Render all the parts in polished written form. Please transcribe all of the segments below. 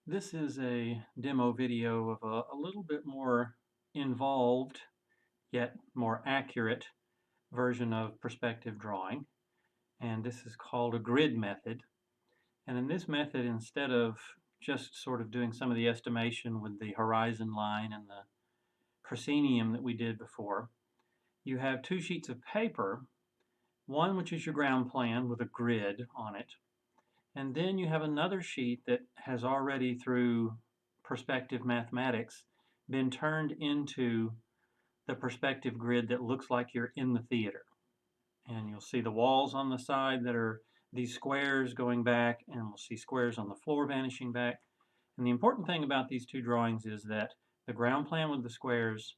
This is a demo video of a little bit more involved yet more accurate version of perspective drawing, and this is called a grid method. And in this method, instead of just sort of doing some of the estimation with the horizon line and the proscenium that we did before, you have two sheets of paper, one which is your ground plan with a grid on it, and then you have another sheet that has already, through perspective mathematics, been turned into the perspective grid that looks like you're in the theater. And you'll see the walls on the side that are these squares going back, and we'll see squares on the floor vanishing back. And the important thing about these two drawings is that the ground plan with the squares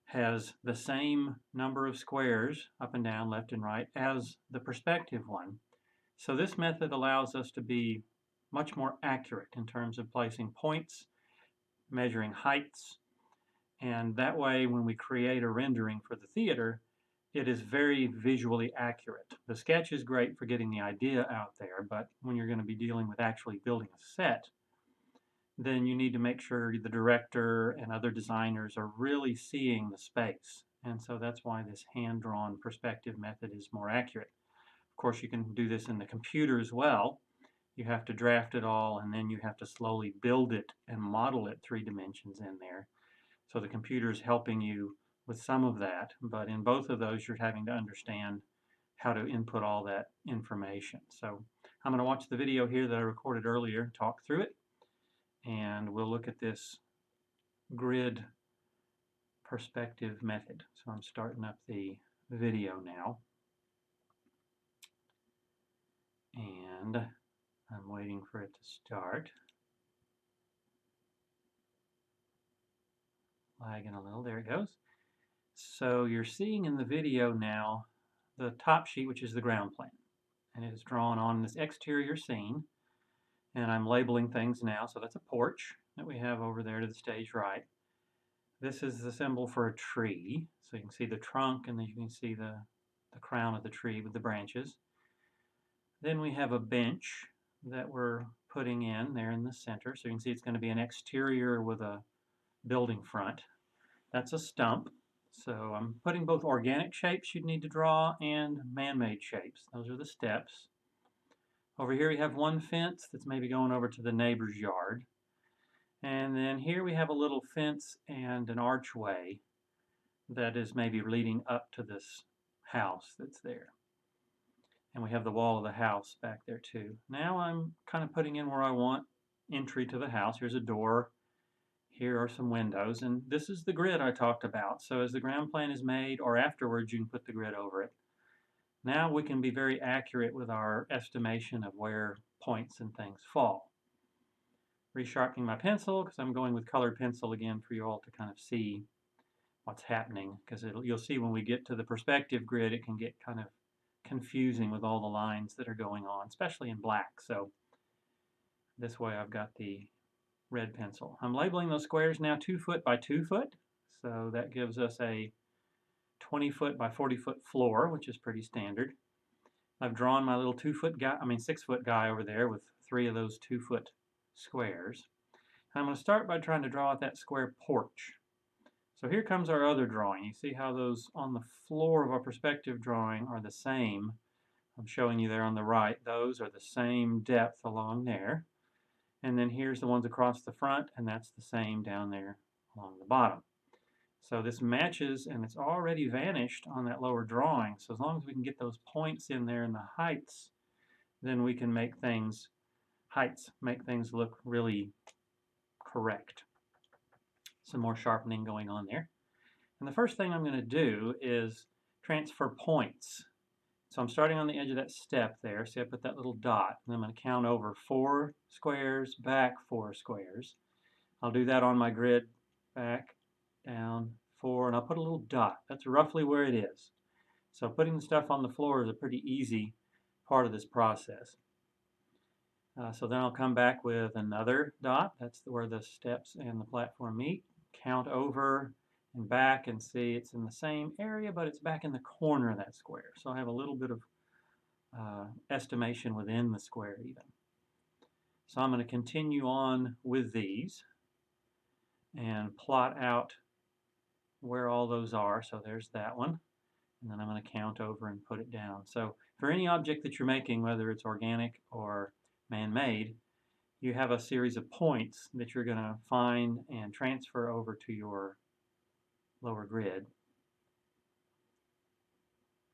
has the same number of squares up and down, left and right, as the perspective one. So this method allows us to be much more accurate in terms of placing points, measuring heights, and that way when we create a rendering for the theater, it is very visually accurate. The sketch is great for getting the idea out there, but when you're going to be dealing with actually building a set, then you need to make sure the director and other designers are really seeing the space. And so that's why this hand-drawn perspective method is more accurate. Of course, you can do this in the computer as well. You have to draft it all, and then you have to slowly build it and model it 3 dimensions in there. So the computer is helping you with some of that, but in both of those, you're having to understand how to input all that information. So I'm going to watch the video here that I recorded earlier, talk through it, and we'll look at this grid perspective method. So I'm starting up the video now, and I'm waiting for it to start. Lagging a little, there it goes. So you're seeing in the video now the top sheet, which is the ground plan, and it is drawn on this exterior scene, and I'm labeling things now. So that's a porch that we have over there to the stage right. This is the symbol for a tree, so you can see the trunk, and then you can see the crown of the tree with the branches. Then we have a bench that we're putting in there in the center, so you can see it's going to be an exterior with a building front. That's a stump. So I'm putting both organic shapes you'd need to draw and man-made shapes. Those are the steps. Over here we have one fence that's maybe going over to the neighbor's yard. And then here we have a little fence and an archway that is maybe leading up to this house that's there. And we have the wall of the house back there too. Now I'm kind of putting in where I want entry to the house. Here's a door. Here are some windows, and this is the grid I talked about. So as the ground plan is made, or afterwards, you can put the grid over it. Now we can be very accurate with our estimation of where points and things fall. Resharpening my pencil, because I'm going with colored pencil again for you all to kind of see what's happening, because you'll see when we get to the perspective grid, it can get kind of confusing with all the lines that are going on, especially in black. So this way I've got the red pencil. I'm labeling those squares now 2 foot by 2 foot, so that gives us a 20 foot by 40 foot floor, which is pretty standard. I've drawn my little 6 foot guy over there with 3 of those 2 foot squares. I'm going to start by trying to draw out that square porch. So here comes our other drawing. You see how those on the floor of our perspective drawing are the same. I'm showing you there on the right. Those are the same depth along there. And then here's the ones across the front, and that's the same down there along the bottom. So this matches, and it's already vanished on that lower drawing. So as long as we can get those points in there and the heights, then we can make things look really correct. Some more sharpening going on there. And the first thing I'm going to do is transfer points. So I'm starting on the edge of that step there. See, I put that little dot, and I'm going to count over 4 squares, back 4 squares. I'll do that on my grid, back, down, 4, and I'll put a little dot. That's roughly where it is. So putting the stuff on the floor is a pretty easy part of this process. So then I'll come back with another dot. That's where the steps and the platform meet. Count over and back and see it's in the same area, but it's back in the corner of that square. So I have a little bit of estimation within the square even. So I'm going to continue on with these and plot out where all those are. So there's that one. And then I'm going to count over and put it down. So for any object that you're making, whether it's organic or man-made, you have a series of points that you're going to find and transfer over to your lower grid.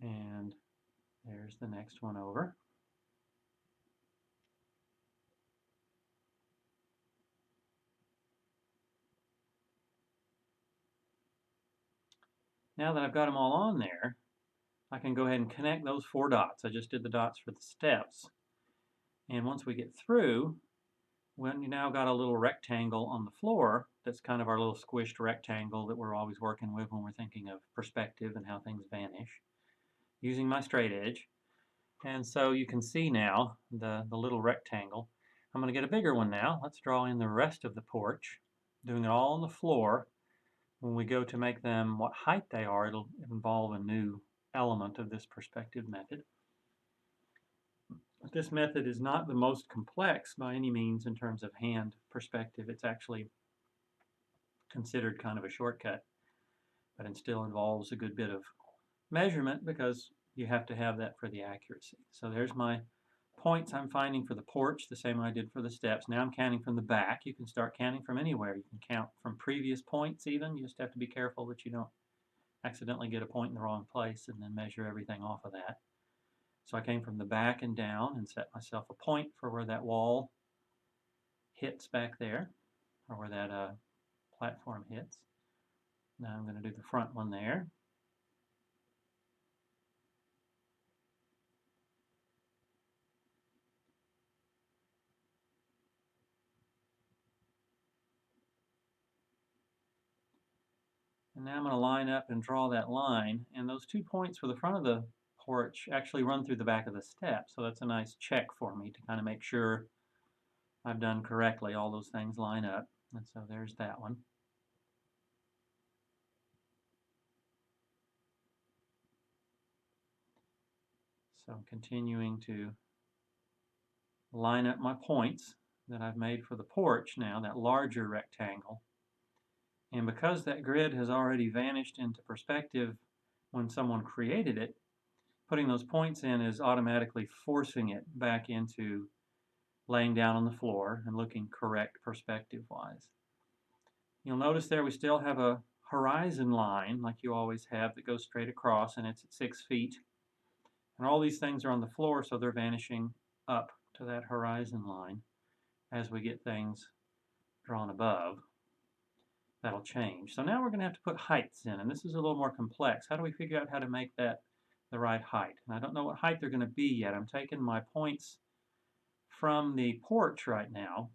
And there's the next one over. Now that I've got them all on there, I can go ahead and connect those 4 dots. I just did the dots for the steps. And once we get through, when you now got a little rectangle on the floor, that's kind of our little squished rectangle that we're always working with when we're thinking of perspective and how things vanish, using my straight edge. And so you can see now the little rectangle. I'm going to get a bigger one now. Let's draw in the rest of the porch, doing it all on the floor. When we go to make them what height they are, it'll involve a new element of this perspective method. This method is not the most complex by any means in terms of hand perspective. It's actually considered kind of a shortcut, but it still involves a good bit of measurement because you have to have that for the accuracy. So there's my points I'm finding for the porch, the same I did for the steps. Now I'm counting from the back. You can start counting from anywhere. You can count from previous points even. You just have to be careful that you don't accidentally get a point in the wrong place and then measure everything off of that. So I came from the back and down and set myself a point for where that wall hits back there, or where that platform hits. Now I'm going to do the front one there. And now I'm going to line up and draw that line, and those 2 points for the front of the porch actually run through the back of the step, so that's a nice check for me to kind of make sure I've done correctly. All those things line up, and so there's that one. So I'm continuing to line up my points that I've made for the porch now, that larger rectangle. And because that grid has already vanished into perspective when someone created it, putting those points in is automatically forcing it back into laying down on the floor and looking correct perspective-wise. You'll notice there we still have a horizon line like you always have that goes straight across, and it's at 6 feet. And all these things are on the floor, so they're vanishing up to that horizon line as we get things drawn above. That'll change. So now we're going to have to put heights in, and this is a little more complex. How do we figure out how to make that the right height? And I don't know what height they're going to be yet. I'm taking my points from the porch right now,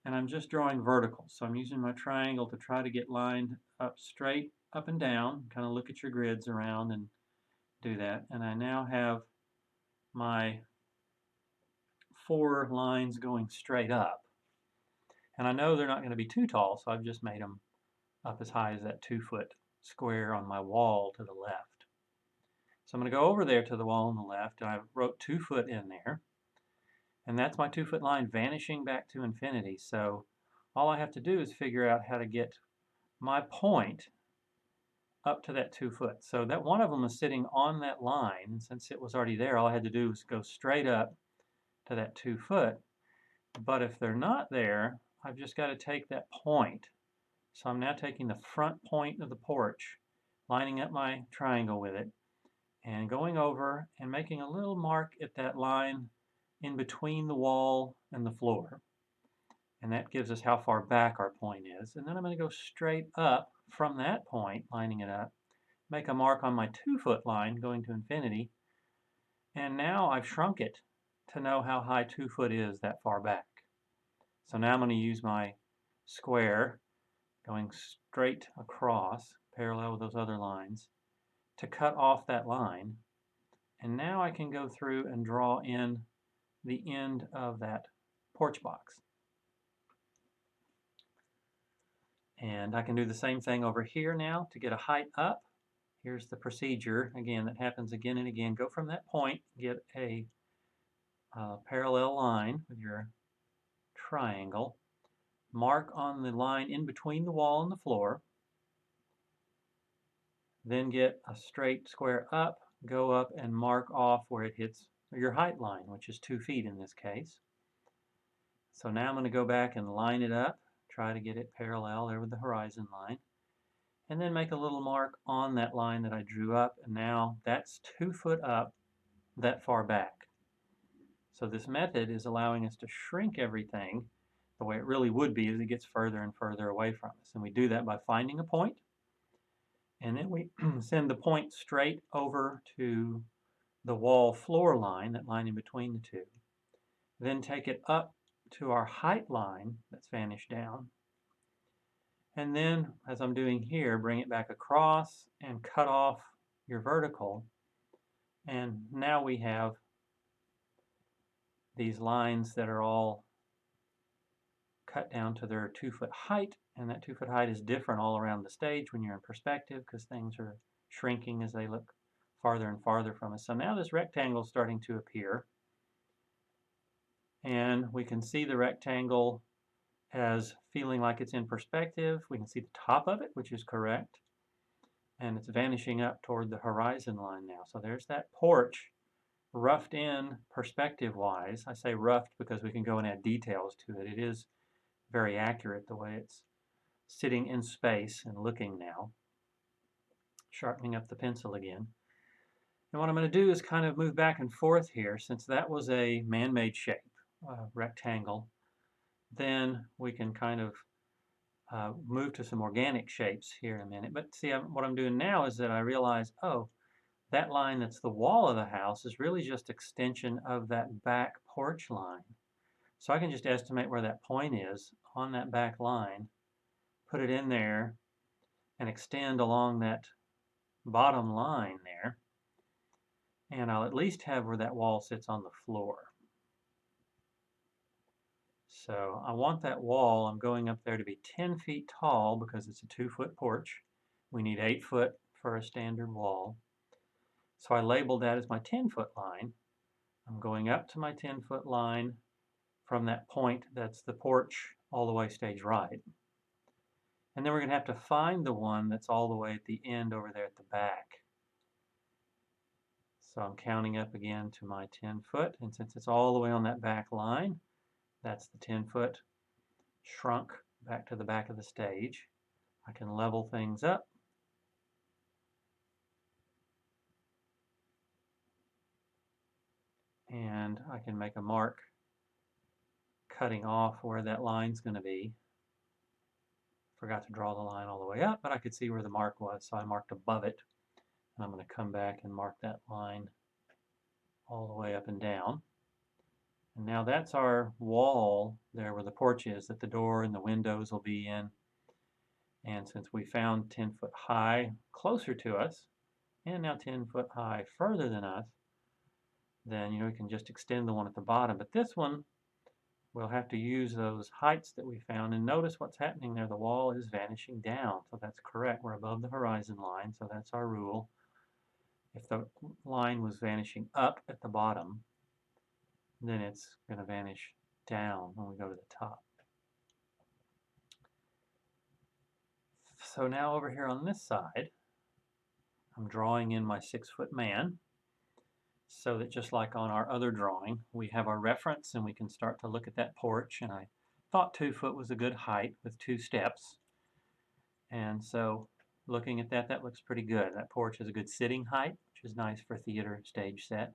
and I'm just drawing verticals. So I'm using my triangle to try to get lined up straight up and down, kind of look at your grids around and do that. And I now have my 4 lines going straight up. And I know they're not going to be too tall, so I've just made them up as high as that 2-foot square on my wall to the left. So I'm going to go over there to the wall on the left, and I wrote 2 foot in there. And that's my 2-foot line vanishing back to infinity. So all I have to do is figure out how to get my point up to that 2 foot. So that one of them is sitting on that line, and since it was already there, all I had to do was go straight up to that 2 foot. But if they're not there, I've just got to take that point. So I'm now taking the front point of the porch, lining up my triangle with it, and going over and making a little mark at that line in between the wall and the floor. And that gives us how far back our point is. And then I'm going to go straight up from that point, lining it up, make a mark on my 2-foot line going to infinity. And now I've shrunk it to know how high 2 foot is that far back. So now I'm going to use my square going straight across, parallel with those other lines, to cut off that line. And now I can go through and draw in the end of that porch box. And I can do the same thing over here now to get a height up. Here's the procedure, again, that happens again and again. Go from that point, get a parallel line with your triangle, mark on the line in between the wall and the floor, then get a straight square up, go up and mark off where it hits your height line, which is 2 feet in this case. So now I'm going to go back and line it up, try to get it parallel there with the horizon line, and then make a little mark on that line that I drew up, and now that's 2 foot up that far back. So this method is allowing us to shrink everything the way it really would be as it gets further and further away from us. And we do that by finding a point, and then we send the point straight over to the wall floor line, that line in between the two. Then take it up to our height line that's vanished down. And then, as I'm doing here, bring it back across and cut off your vertical. And now we have these lines that are all cut down to their 2 foot height, and that 2 foot height is different all around the stage when you're in perspective because things are shrinking as they look farther and farther from us. So now this rectangle is starting to appear, and we can see the rectangle as feeling like it's in perspective. We can see the top of it, which is correct, and it's vanishing up toward the horizon line now. So there's that porch roughed in perspective-wise. I say roughed because we can go and add details to it. It is very accurate the way it's sitting in space and looking now. Sharpening up the pencil again. And what I'm going to do is kind of move back and forth here. Since that was a man-made shape, rectangle, then we can kind of move to some organic shapes here in a minute. But see, what I'm doing now is that I realize, oh, that line that's the wall of the house is really just extension of that back porch line. So I can just estimate where that point is on that back line, put it in there, and extend along that bottom line there. And I'll at least have where that wall sits on the floor. So I want that wall, I'm going up there to be 10 feet tall because it's a 2 foot porch. We need 8 foot for a standard wall. So I labeled that as my 10 foot line. I'm going up to my 10 foot line from that point that's the porch all the way stage right. And then we're going to have to find the one that's all the way at the end over there at the back. So I'm counting up again to my 10 foot, and since it's all the way on that back line, that's the 10 foot shrunk back to the back of the stage. I can level things up. And I can make a mark cutting off where that line's going to be. Forgot to draw the line all the way up, but I could see where the mark was, so I marked above it. And I'm going to come back and mark that line all the way up and down. And now that's our wall there where the porch is, that the door and the windows will be in. And since we found 10 foot high closer to us, and now 10 foot high further than us, then we can just extend the one at the bottom. But this one, we'll have to use those heights that we found. And notice what's happening there. The wall is vanishing down, so that's correct. We're above the horizon line, so that's our rule. If the line was vanishing up at the bottom, then it's going to vanish down when we go to the top. So now over here on this side, I'm drawing in my 6 foot man, so that just like on our other drawing, we have our reference and we can start to look at that porch. And I thought 2 foot was a good height with 2 steps. And so looking at that, that looks pretty good. That porch is a good sitting height, which is nice for a theater stage set.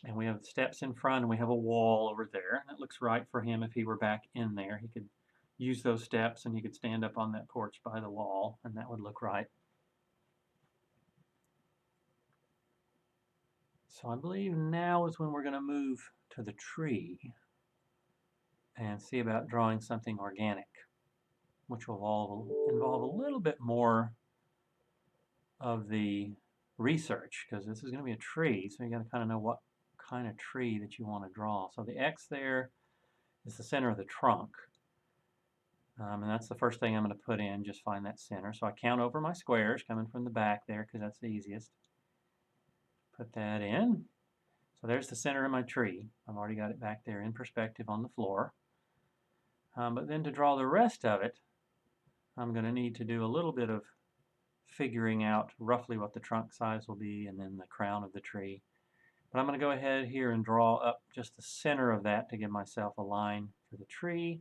And we have steps in front, and we have a wall over there. And it looks right for him if he were back in there. He could use those steps, and he could stand up on that porch by the wall, and that would look right. So I believe now is when we're going to move to the tree and see about drawing something organic, which will involve a little bit more of the research, because this is going to be a tree, so you got to kind of know what kind of tree that you want to draw. So the X there is the center of the trunk, and that's the first thing I'm going to put in. Just find that center. So I count over my squares coming from the back there because that's the easiest. Put that in. So there's the center of my tree. I've already got it back there in perspective on the floor. But then to draw the rest of it, I'm going to need to do a little bit of figuring out roughly what the trunk size will be and then the crown of the tree. But I'm going to go ahead here and draw up just the center of that to give myself a line for the tree.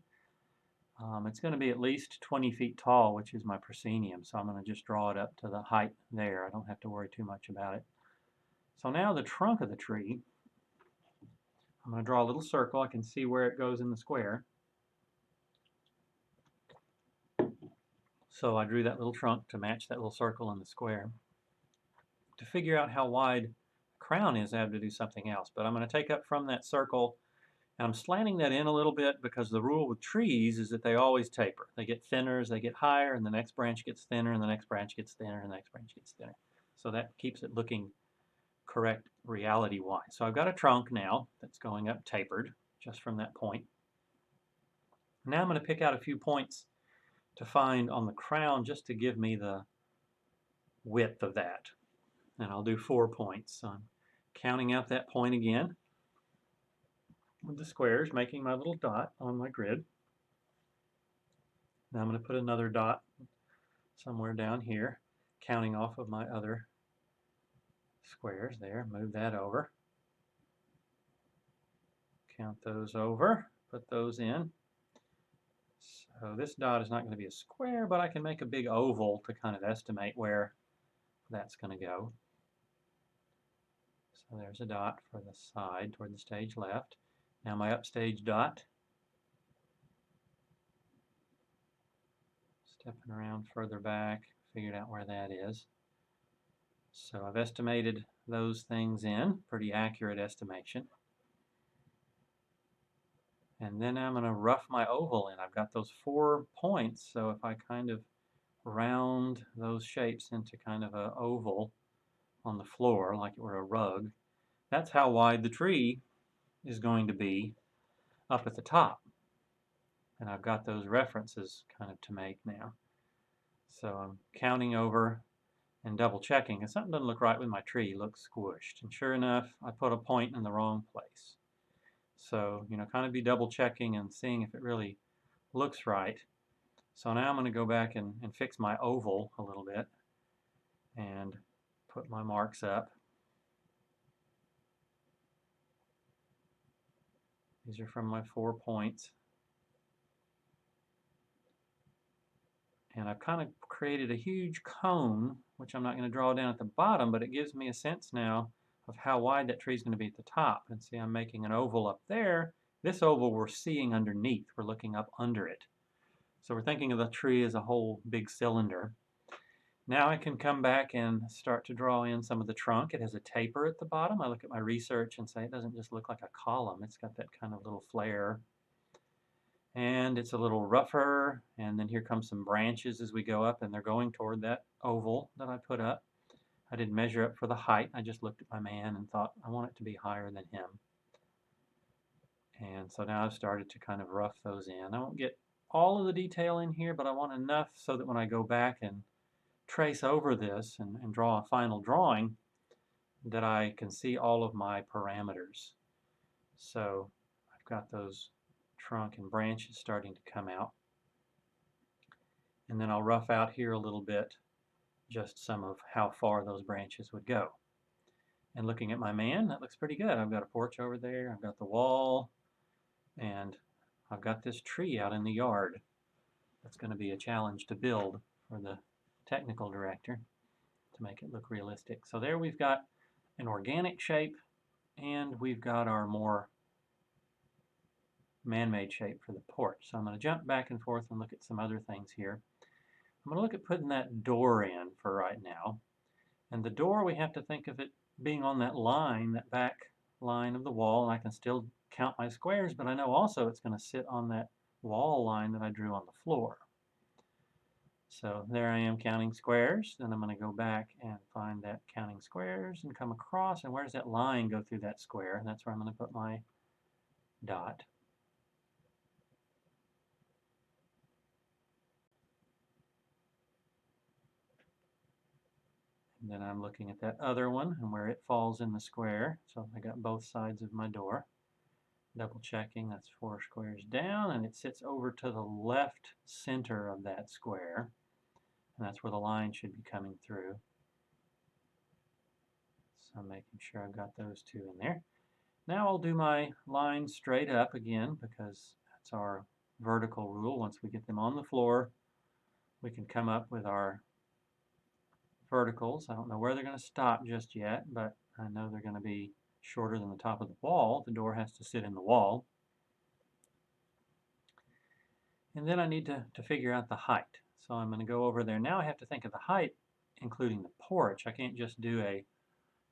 It's going to be at least 20 feet tall, which is my proscenium, so I'm going to just draw it up to the height there. I don't have to worry too much about it. So now the trunk of the tree, I'm going to draw a little circle. I can see where it goes in the square. So I drew that little trunk to match that little circle in the square. To figure out how wide the crown is, I have to do something else. But I'm going to take up from that circle, and I'm slanting that in a little bit because the rule with trees is that they always taper. They get thinner as they get higher, and the next branch gets thinner, and the next branch gets thinner, and the next branch gets thinner. So that keeps it looking correct reality-wise. So I've got a trunk now that's going up tapered just from that point. Now I'm going to pick out a few points to find on the crown just to give me the width of that. And I'll do 4 points. So I'm counting out that point again with the squares, making my little dot on my grid. Now I'm going to put another dot somewhere down here, counting off of my other squares there. Move that over. Count those over, put those in. So this dot is not going to be a square, but I can make a big oval to kind of estimate where that's going to go. So there's a dot for the side toward the stage left. Now my upstage dot. Stepping around further back, figured out where that is. So I've estimated those things in, pretty accurate estimation. And then I'm going to rough my oval in. I've got those 4 points, so if I kind of round those shapes into kind of an oval on the floor, like it were a rug, that's how wide the tree is going to be up at the top. And I've got those references kind of to make now. So I'm counting over and double checking. If something doesn't look right with my tree, it looks squished. And sure enough, I put a point in the wrong place. So, kind of be double checking and seeing if it really looks right. So now I'm going to go back and fix my oval a little bit and put my marks up. These are from my 4 points. And I've kind of created a huge cone, which I'm not going to draw down at the bottom, but it gives me a sense now of how wide that tree is going to be at the top. And see, I'm making an oval up there. This oval we're seeing underneath. We're looking up under it. So we're thinking of the tree as a whole big cylinder. Now I can come back and start to draw in some of the trunk. It has a taper at the bottom. I look at my research and say it doesn't just look like a column. It's got that kind of little flare. And it's a little rougher, and then here comes some branches as we go up, and they're going toward that oval that I put up. I didn't measure up for the height. I just looked at my man and thought I want it to be higher than him. And so now I've started to kind of rough those in. I won't get all of the detail in here, but I want enough so that when I go back and trace over this and draw a final drawing, that I can see all of my parameters. So I've got those trunk and branches starting to come out. And then I'll rough out here a little bit just some of how far those branches would go. And looking at my man, that looks pretty good. I've got a porch over there, I've got the wall, and I've got this tree out in the yard. That's going to be a challenge to build for the technical director to make it look realistic. So there we've got an organic shape, and we've got our more man-made shape for the porch. So I'm going to jump back and forth and look at some other things here. I'm going to look at putting that door in for right now. And the door, we have to think of it being on that line, that back line of the wall, and I can still count my squares, but I know also it's going to sit on that wall line that I drew on the floor. So there I am counting squares. Then I'm going to go back and find that counting squares and come across, and where does that line go through that square? And that's where I'm going to put my dot. And then I'm looking at that other one and where it falls in the square. So I got both sides of my door. Double checking, that's 4 squares down, and it sits over to the left center of that square. And that's where the line should be coming through. So I'm making sure I've got those two in there. Now I'll do my line straight up again because that's our vertical rule. Once we get them on the floor, we can come up with our verticals. I don't know where they're going to stop just yet, but I know they're going to be shorter than the top of the wall. The door has to sit in the wall. And then I need to figure out the height. So I'm going to go over there. Now I have to think of the height, including the porch. I can't just do a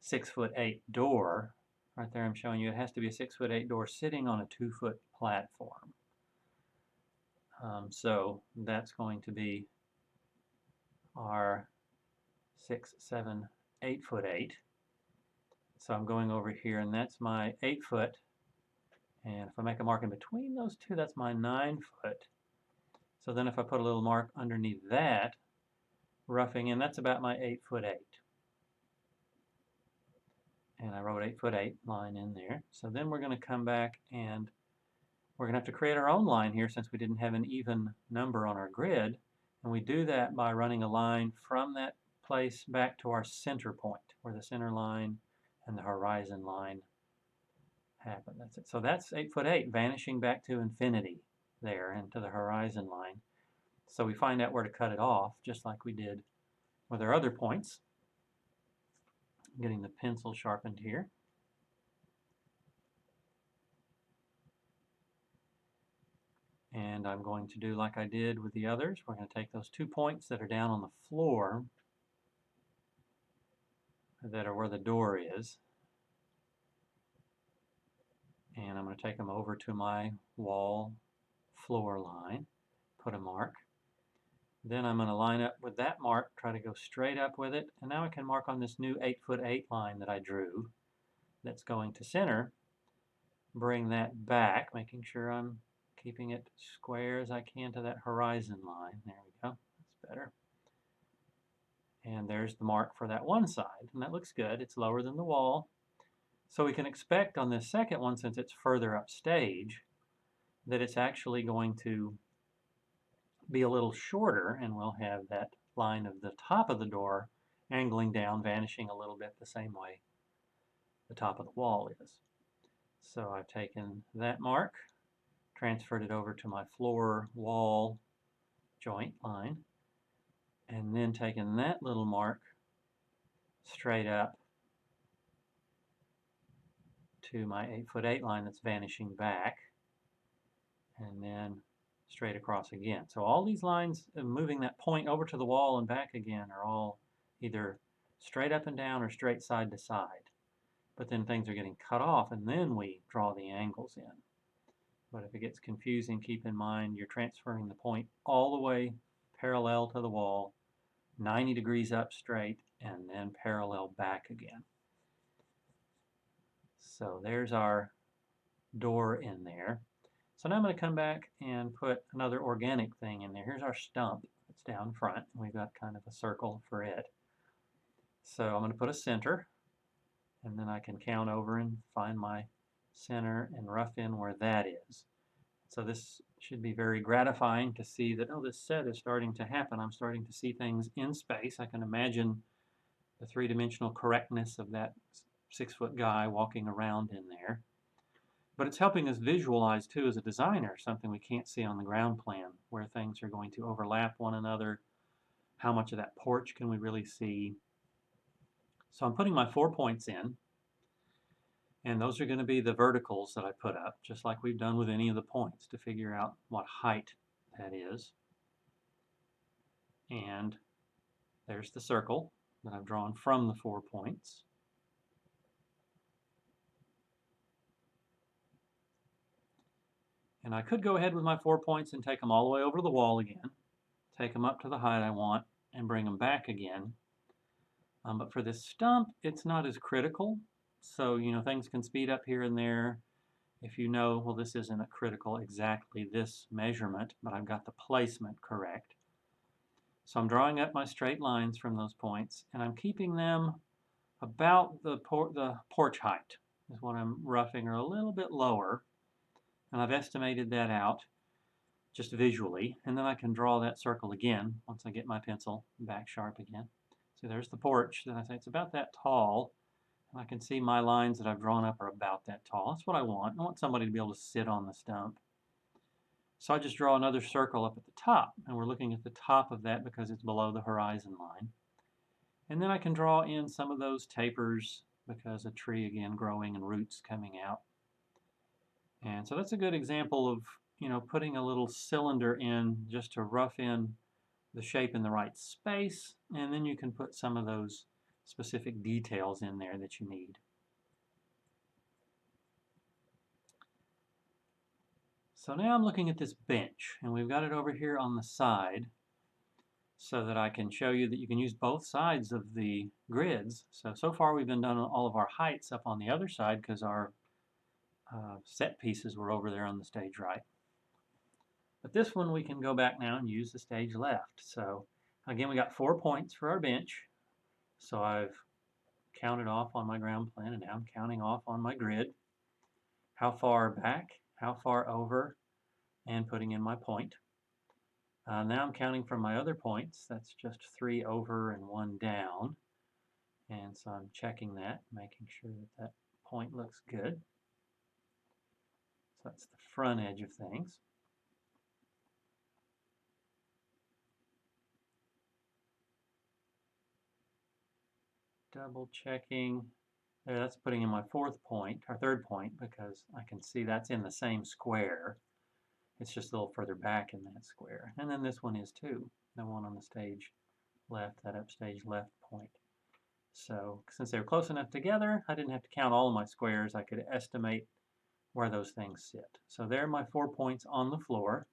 6'8" door. Right there I'm showing you it has to be a 6'8" door sitting on a 2-foot platform. So that's going to be our 6, 7, 8'8". So I'm going over here and that's my 8 foot. And if I make a mark in between those two, that's my 9 foot. So then if I put a little mark underneath that, roughing in, that's about my 8'8". And I wrote 8'8" line in there. So then we're going to come back and we're going to have to create our own line here since we didn't have an even number on our grid. And we do that by running a line from that place back to our center point, where the center line and the horizon line happen. That's it. So that's 8'8", vanishing back to infinity there into the horizon line. So we find out where to cut it off, just like we did with our other points. I'm getting the pencil sharpened here. And I'm going to do like I did with the others. We're going to take those 2 points that are down on the floor, that are where the door is, and I'm going to take them over to my wall floor line, put a mark. Then I'm going to line up with that mark, try to go straight up with it, and now I can mark on this new 8'8" line that I drew that's going to center. Bring that back, making sure I'm keeping it square as I can to that horizon line. There we go, that's better. And there's the mark for that one side, and that looks good. It's lower than the wall. So we can expect on this second one, since it's further upstage, that it's actually going to be a little shorter, and we'll have that line of the top of the door angling down, vanishing a little bit the same way the top of the wall is. So I've taken that mark, transferred it over to my floor wall joint line, and then taken that little mark straight up to my 8'8" line that's vanishing back, and then straight across again. So all these lines moving that point over to the wall and back again are all either straight up and down or straight side to side. But then things are getting cut off and then we draw the angles in. But if it gets confusing, keep in mind you're transferring the point all the way parallel to the wall, 90 degrees up straight, and then parallel back again. So there's our door in there. So now I'm going to come back and put another organic thing in there. Here's our stump that's down front. We've got kind of a circle for it. So I'm going to put a center, and then I can count over and find my center and rough in where that is. So this should be very gratifying to see that, oh, this set is starting to happen. I'm starting to see things in space. I can imagine the three-dimensional correctness of that 6-foot guy walking around in there. But it's helping us visualize, too, as a designer, something we can't see on the ground plan, where things are going to overlap one another. How much of that porch can we really see? So I'm putting my 4 points in, and those are going to be the verticals that I put up, just like we've done with any of the points, to figure out what height that is. And there's the circle that I've drawn from the 4 points. And I could go ahead with my 4 points and take them all the way over to the wall again, take them up to the height I want, and bring them back again. But for this stump, it's not as critical. So, things can speed up here and there. If you know, well, this isn't a critical exactly this measurement, but I've got the placement correct. So I'm drawing up my straight lines from those points, and I'm keeping them about the porch height is what I'm roughing, or a little bit lower, and I've estimated that out just visually, and then I can draw that circle again once I get my pencil back sharp again. So there's the porch. Then I say it's about that tall, and I can see my lines that I've drawn up are about that tall. That's what I want. I want somebody to be able to sit on the stump. So I just draw another circle up at the top, and we're looking at the top of that because it's below the horizon line. And then I can draw in some of those tapers because a tree, again, growing and roots coming out. And so that's a good example of, putting a little cylinder in just to rough in the shape in the right space, and then you can put some of those specific details in there that you need. So now I'm looking at this bench, and we've got it over here on the side so that I can show you that you can use both sides of the grids. So far we've been done all of our heights up on the other side because our set pieces were over there on the stage right. But this one we can go back now and use the stage left. So again, we got 4 points for our bench. So I've counted off on my ground plan, and now I'm counting off on my grid. How far back, how far over, and putting in my point. Now I'm counting from my other points. That's just 3 over and 1 down. And so I'm checking that, making sure that that point looks good. So that's the front edge of things. Double checking. There, that's putting in my fourth point, or third point, because I can see that's in the same square. It's just a little further back in that square. And then this one is too, the one on the stage left, that upstage left point. So since they were close enough together, I didn't have to count all of my squares. I could estimate where those things sit. So there are my 4 points on the floor,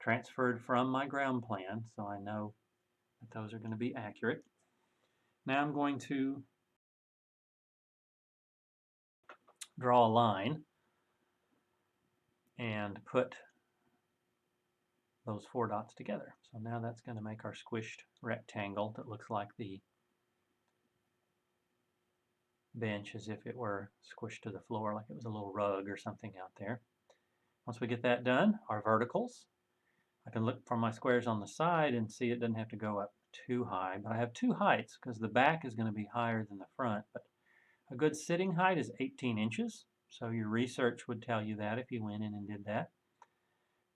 transferred from my ground plan, so I know that those are going to be accurate. Now I'm going to draw a line and put those 4 dots together. So now that's going to make our squished rectangle that looks like the bench, as if it were squished to the floor, like it was a little rug or something out there. Once we get that done, our verticals, I can look from my squares on the side and see it doesn't have to go up too high, but I have 2 heights because the back is going to be higher than the front. But a good sitting height is 18 inches, so your research would tell you that if you went in and did that.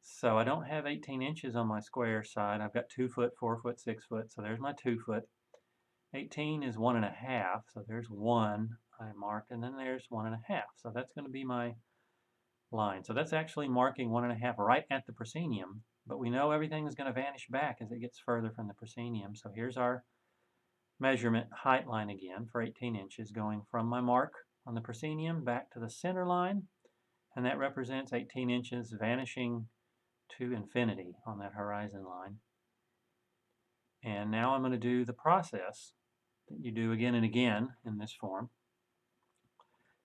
So I don't have 18 inches on my square side. I've got 2 foot, 4 foot, 6 foot, so there's my 2 foot. 18 is 1.5, so there's 1 I marked, and then there's 1.5. So that's going to be my line. So that's actually marking 1.5 right at the proscenium, but we know everything is going to vanish back as it gets further from the proscenium. So here's our measurement height line again for 18 inches, going from my mark on the proscenium back to the center line, and that represents 18 inches vanishing to infinity on that horizon line. And now I'm going to do the process that you do again and again in this form,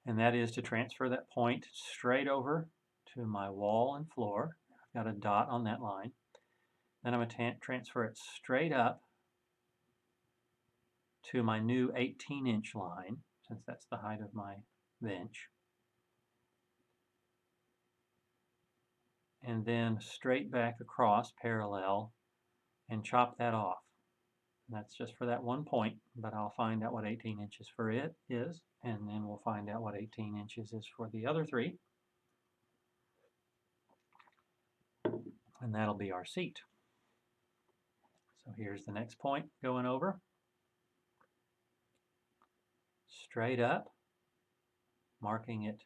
and that is to transfer that point straight over to my wall and floor. I've got a dot on that line. Then I'm going to transfer it straight up to my new 18-inch line, since that's the height of my bench. And then straight back across parallel and chop that off. And that's just for that 1 point, but I'll find out what 18 inches for it is, and then we'll find out what 18 inches is for the other 3. And that'll be our seat. So here's the next point going over. Straight up, marking it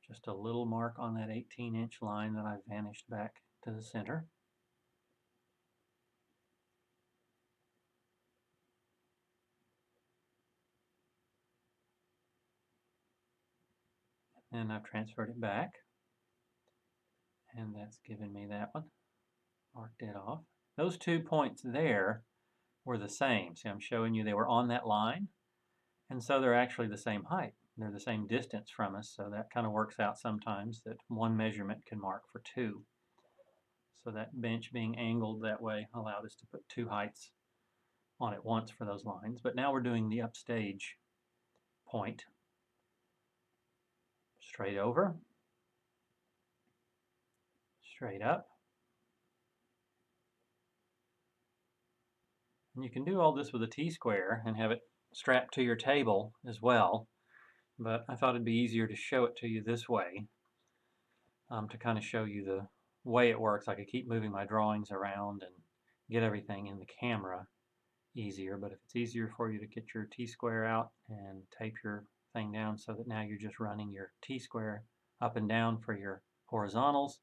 just a little mark on that 18-inch line that I've vanished back to the center. And I've transferred it back, and that's given me that one. Marked it off. Those 2 points there were the same. See, I'm showing you they were on that line, and so they're actually the same height. They're the same distance from us, so that kind of works out sometimes that one measurement can mark for 2. So that bench being angled that way allowed us to put two heights on it once for those lines. But now we're doing the upstage point. Straight over, straight up. And you can do all this with a T-square and have it strapped to your table as well, but I thought it'd be easier to show it to you this way, to kind of show you the way it works. I could keep moving my drawings around and get everything in the camera easier, but if it's easier for you to get your T-square out and tape your thing down so that now you're just running your T-square up and down for your horizontals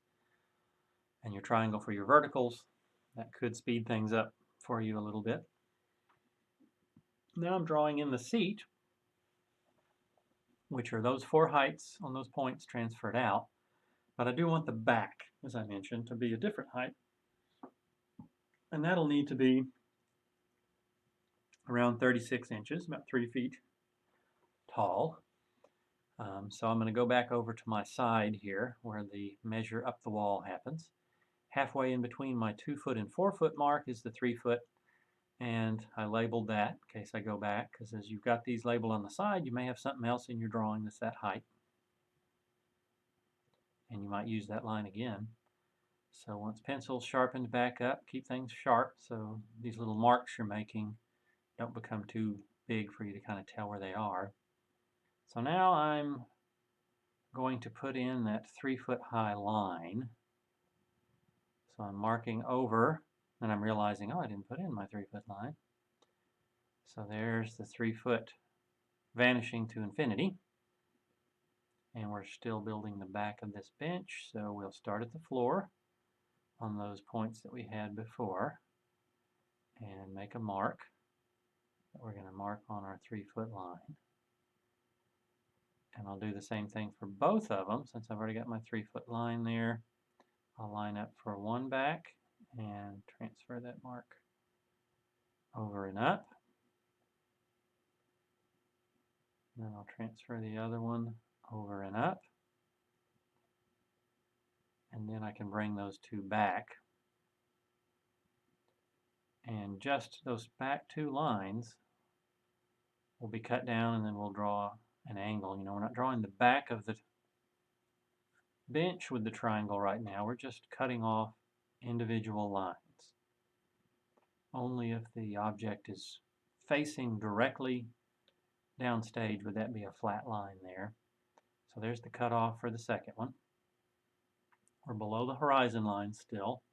and your triangle for your verticals, that could speed things up for you a little bit. Now I'm drawing in the seat, which are those four heights on those points transferred out, but I do want the back, as I mentioned, to be a different height, and that'll need to be around 36 inches, about 3 feet tall. So I'm going to go back over to my side here where the measure up the wall happens. Halfway in between my 2 foot and 4 foot mark is the 3 foot, and I labeled that in case I go back, because as you've got these labeled on the side, you may have something else in your drawing that's that height, and you might use that line again. So once pencil's sharpened back up, keep things sharp so these little marks you're making don't become too big for you to kind of tell where they are. So now I'm going to put in that 3 foot high line. So I'm marking over, and I'm realizing, oh, I didn't put in my 3 foot line. So there's the 3 foot vanishing to infinity. And we're still building the back of this bench, so we'll start at the floor on those points that we had before and make a mark that we're going to mark on our 3 foot line. And I'll do the same thing for both of them. Since I've already got my 3 foot line there, I'll line up for one back and transfer that mark over and up. And then I'll transfer the other one over and up. And then I can bring those two back. And just those back two lines will be cut down, and then we'll draw an angle. You know, we're not drawing the back of the bench with the triangle right now. We're just cutting off individual lines. Only if the object is facing directly downstage would that be a flat line there. So there's the cutoff for the second one. We're below the horizon line still,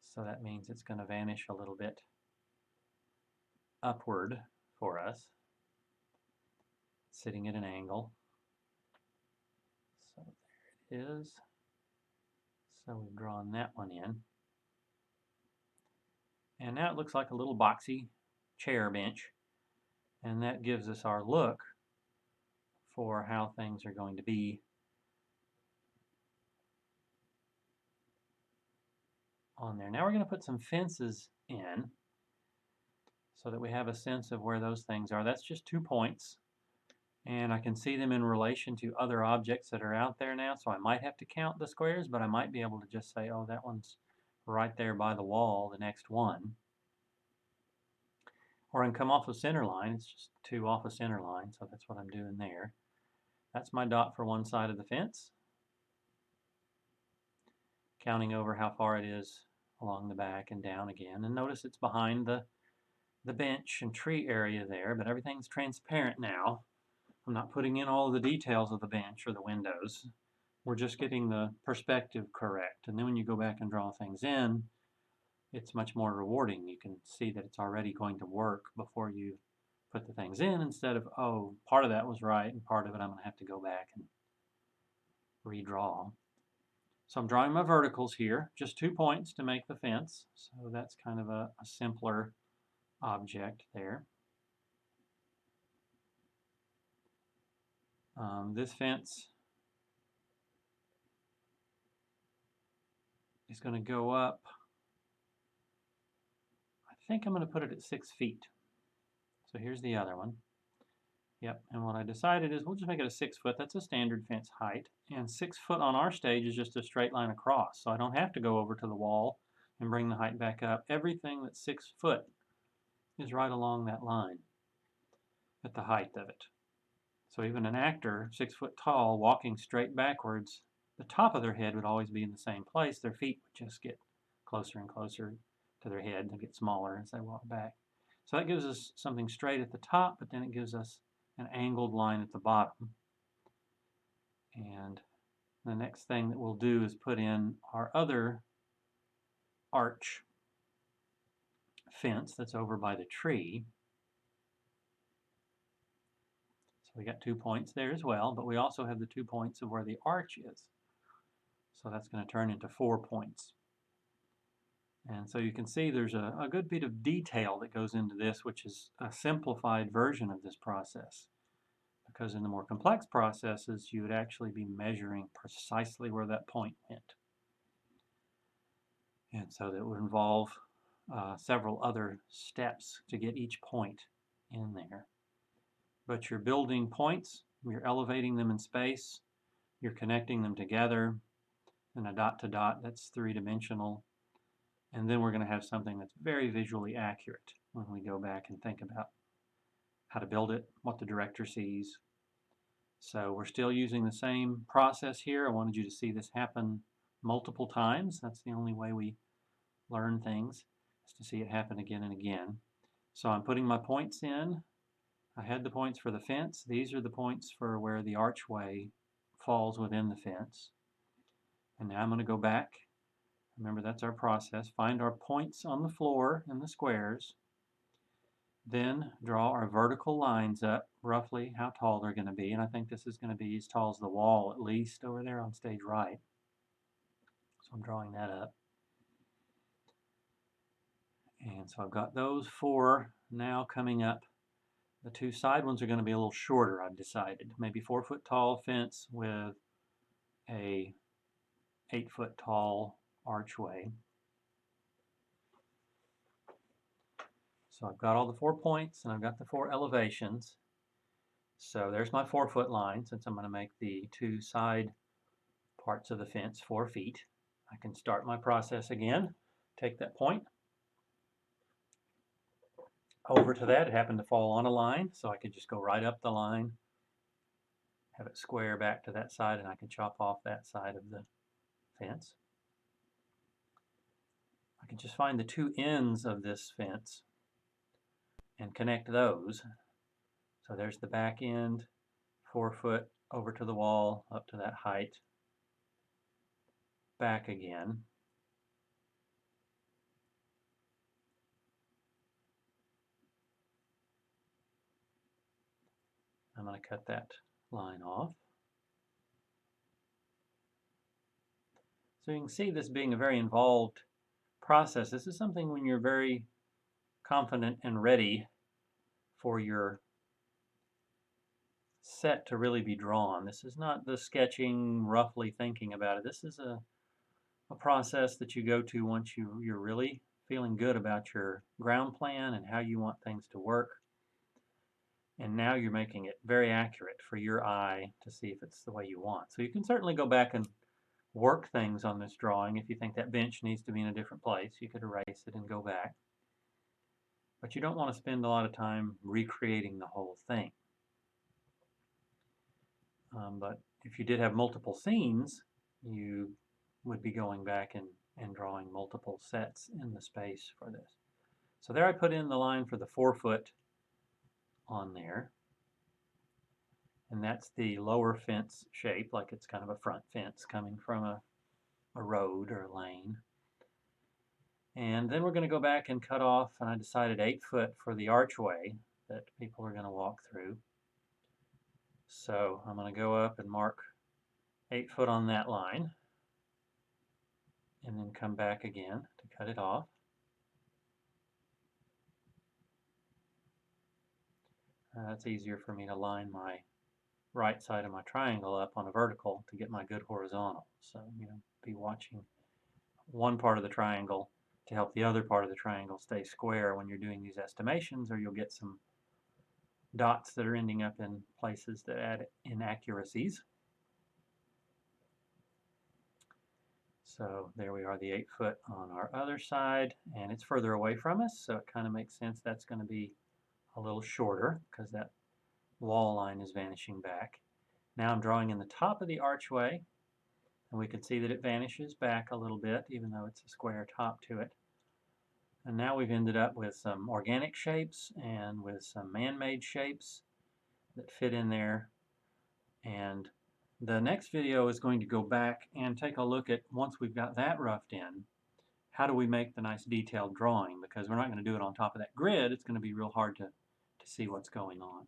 so that means it's going to vanish a little bit upward for us, sitting at an angle. So there it is. So we've drawn that one in. And now it looks like a little boxy chair bench, and that gives us our look for how things are going to be on there. Now we're going to put some fences in so that we have a sense of where those things are. That's just 2 points, and I can see them in relation to other objects that are out there now, so I might have to count the squares, but I might be able to just say, oh, that one's right there by the wall, the next one. Or I can come off a center line. It's just 2 off a center line, so that's what I'm doing there. That's my dot for one side of the fence. Counting over how far it is along the back and down again. And notice it's behind the bench and tree area there, but everything's transparent now. I'm not putting in all of the details of the bench or the windows. We're just getting the perspective correct. And then when you go back and draw things in, it's much more rewarding. You can see that it's already going to work before you put the things in, instead of, oh, part of that was right and part of it I'm going to have to go back and redraw. So I'm drawing my verticals here, just 2 points to make the fence. So that's kind of a simpler object there. This fence is going to go up. I think I'm going to put it at 6 feet. So here's the other one. Yep, and what I decided is we'll just make it a 6 foot. That's a standard fence height. And 6 foot on our stage is just a straight line across. So I don't have to go over to the wall and bring the height back up. Everything that's 6 foot is right along that line at the height of it. So even an actor, 6 foot tall, walking straight backwards, the top of their head would always be in the same place. Their feet would just get closer and closer to their head and get smaller as they walk back. So that gives us something straight at the top, but then it gives us an angled line at the bottom. And the next thing that we'll do is put in our other arch fence that's over by the tree. So we got 2 points there as well, but we also have the 2 points of where the arch is. So that's going to turn into 4 points. And so you can see there's a good bit of detail that goes into this, which is a simplified version of this process. Because in the more complex processes, you would actually be measuring precisely where that point went. And so that would involve several other steps to get each point in there. But you're building points, you're elevating them in space, you're connecting them together, and a dot to dot, that's three-dimensional. And then we're going to have something that's very visually accurate when we go back and think about how to build it, what the director sees. So we're still using the same process here. I wanted you to see this happen multiple times. That's the only way we learn things, is to see it happen again and again. So I'm putting my points in. I had the points for the fence. These are the points for where the archway falls within the fence. And now I'm going to go back. Remember, that's our process. Find our points on the floor in the squares. Then draw our vertical lines up, roughly how tall they're going to be. And I think this is going to be as tall as the wall, at least, over there on stage right. So I'm drawing that up. And so I've got those 4 now coming up. The 2 side ones are going to be a little shorter, I've decided. Maybe 4 foot tall fence with a 8 foot tall archway. So I've got all the 4 points and I've got the 4 elevations. So there's my 4 foot line, since I'm going to make the 2 side parts of the fence 4 feet. I can start my process again. Take that point over to that. It happened to fall on a line, so I could just go right up the line, have it square back to that side, and I can chop off that side of the fence. I can just find the 2 ends of this fence and connect those. So there's the back end, 4 foot over to the wall, up to that height, back again. I'm going to cut that line off. So you can see this being a very involved process. This is something when you're very confident and ready for your set to really be drawn. This is not the sketching, roughly thinking about it. This is a process that you go to once you're really feeling good about your ground plan and how you want things to work. And now you're making it very accurate for your eye to see if it's the way you want. So you can certainly go back and work things on this drawing. If you think that bench needs to be in a different place, you could erase it and go back. But you don't want to spend a lot of time recreating the whole thing. But if you did have multiple scenes, you would be going back and drawing multiple sets in the space for this. So there I put in the line for the 4 foot on there. And that's the lower fence shape, like it's kind of a front fence coming from a road or a lane. And then we're going to go back and cut off, and I decided 8 foot for the archway that people are going to walk through. So I'm going to go up and mark 8 foot on that line, and then come back again to cut it off. That's easier for me to line my right side of my triangle up on a vertical to get my good horizontal. So, be watching one part of the triangle to help the other part of the triangle stay square when you're doing these estimations, or you'll get some dots that are ending up in places that add inaccuracies. So there we are, the 8 foot on our other side, and it's further away from us, so it kind of makes sense that's going to be a little shorter because that wall line is vanishing back. Now I'm drawing in the top of the archway, and we can see that it vanishes back a little bit, even though it's a square top to it. And now we've ended up with some organic shapes and with some man-made shapes that fit in there. And the next video is going to go back and take a look at, once we've got that roughed in, how do we make the nice detailed drawing? Because we're not going to do it on top of that grid. It's going to be real hard to see what's going on.